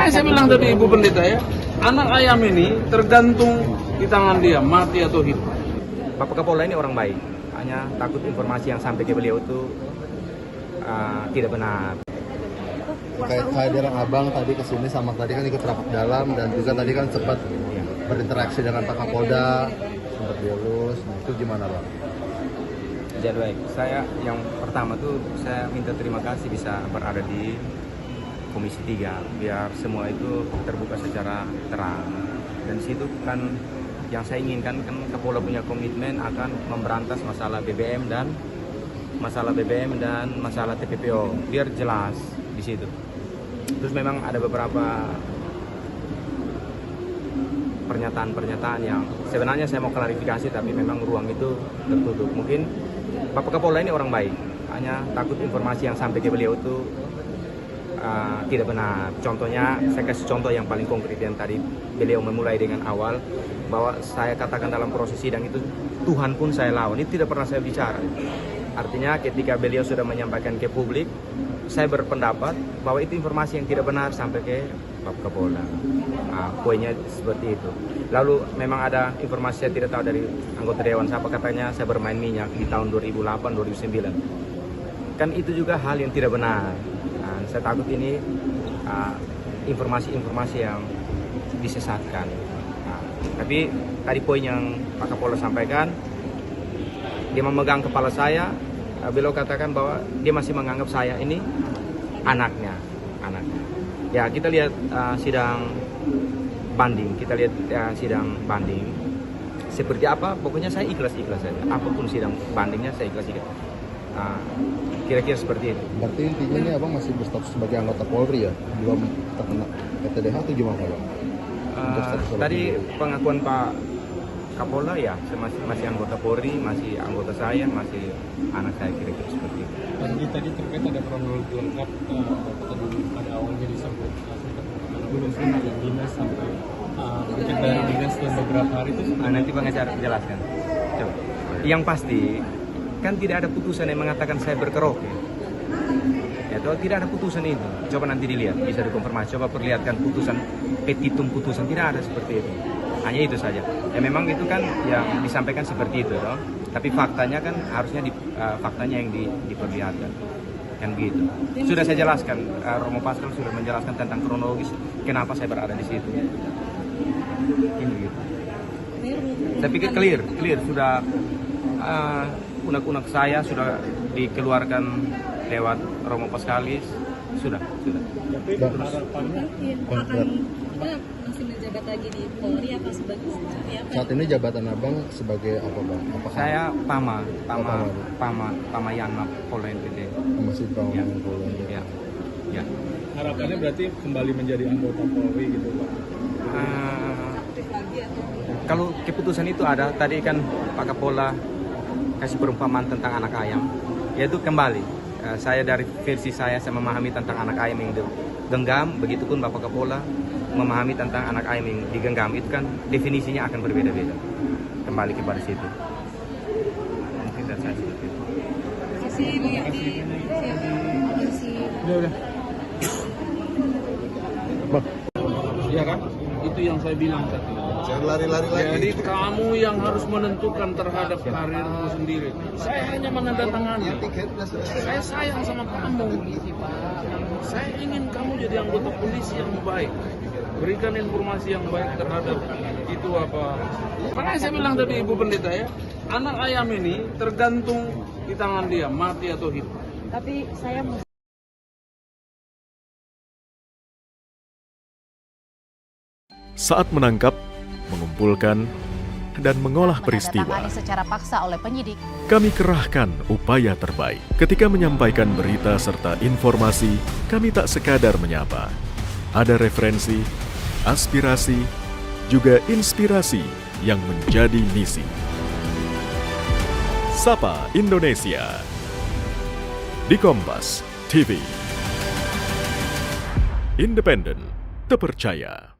Makanya saya bilang tadi Ibu Pendeta ya, anak ayam ini tergantung di tangan dia, mati atau hidup. Bapak Kapolda ini orang baik, hanya takut informasi yang sampai ke beliau itu tidak benar. Kayak kehadiran abang tadi kesini sama tadi kan ikut rapat dalam dan juga tadi kan sempat berinteraksi dengan Pak Kapolda, sempat dielus. Nah, itu gimana bang? Jadi baik, saya yang pertama tuh saya minta terima kasih bisa berada di Komisi 3 biar semua itu terbuka secara terang. Dan situ kan yang saya inginkan kan Kapolda punya komitmen akan memberantas masalah BBM dan masalah TPPO biar jelas di situ. Terus memang ada beberapa pernyataan-pernyataan yang sebenarnya saya mau klarifikasi tapi memang ruang itu tertutup. Mungkin Bapak Kapolda ini orang baik, hanya takut informasi yang sampai ke beliau itu tidak benar. Contohnya, saya kasih contoh yang paling konkret yang tadi beliau memulai dengan awal bahwa saya katakan dalam proses sidang itu Tuhan pun saya lawan, itu tidak pernah saya bicara. Artinya ketika beliau sudah menyampaikan ke publik, saya berpendapat bahwa itu informasi yang tidak benar sampai ke Bapak Kapolda. Poinnya seperti itu. Lalu memang ada informasi saya tidak tahu dari anggota Dewan siapa katanya saya bermain minyak di tahun 2008-2009. Kan itu juga hal yang tidak benar. Saya takut ini informasi-informasi yang disesatkan. Tapi tadi poin yang Pak Kapolda sampaikan, dia memegang kepala saya, beliau katakan bahwa dia masih menganggap saya ini anaknya. Ya kita lihat sidang banding, seperti apa, pokoknya saya ikhlas saja. Apapun sidang bandingnya saya ikhlas. Kira-kira seperti itu. Berarti intinya ini abang masih berstatus sebagai anggota Polri ya, belum terkena PTDH atau gimana bang? Tadi pengakuan Pak Kapolda ya, saya masih anggota Polri, masih anggota saya, masih anak saya, kira-kira seperti itu. Tadi terkait ada kronologi lengkap, tadi pada awalnya disebut belum pernah dari dinas sampai mungkin dari dinas dan beberapa hari itu. Nanti pengacara jelaskan. Coba. Yang pasti kan tidak ada putusan yang mengatakan saya berkeroke. Ya, tidak ada putusan itu. Coba nanti dilihat, bisa dikonfirmasi. Coba perlihatkan putusan, petitum putusan, tidak ada seperti itu. Hanya itu saja. Ya memang itu kan yang disampaikan seperti itu, toh. Tapi faktanya kan harusnya faktanya yang diperlihatkan. Kan begitu. Sudah saya jelaskan, Romo Pascal sudah menjelaskan tentang kronologis kenapa saya berada di situ. Ini gitu. Saya pikir clear sudah unek-unek saya sudah dikeluarkan lewat Romo Pascalis, sudah. Tapi harapannya akan masih menjabat lagi di Polri apa sebagai apa? Saat ini jabatan abang sebagai apa bang? Apakah Saya Pama Yanma Polda NTT. masih Pama Ya. Polda? Ya. harapannya berarti kembali menjadi anggota Polri gitu Pak. Kalau keputusan itu ada, tadi kan Pak Kapolda kasih perumpamaan tentang anak ayam, yaitu kembali. Saya dari versi saya memahami tentang anak ayam yang digenggam, begitupun Bapak Kapolda memahami tentang anak ayam yang digenggam, itu kan definisinya akan berbeda-beda. Kembali kepada situ. Mungkin dari saya seperti itu. Udah. Bang, Ya kan? Itu yang saya bilang tadi. jangan lari-lari lagi. Jadi kamu yang harus menentukan terhadap karirmu sendiri. Saya hanya menandatangani. Saya sayang sama kamu. Saya ingin kamu jadi anggota polisi yang baik. Berikan informasi yang baik terhadap itu apa. Makanya saya bilang tadi Ibu Pendeta ya, anak ayam ini tergantung di tangan dia, mati atau hidup. Tapi saya Saat menangkap, mengumpulkan, dan mengolah peristiwa, menandatangani secara paksa oleh penyidik. kami kerahkan upaya terbaik. Ketika menyampaikan berita serta informasi, kami tak sekadar menyapa. Ada referensi, aspirasi, juga inspirasi yang menjadi misi. Sapa Indonesia di Kompas TV. Independen, terpercaya.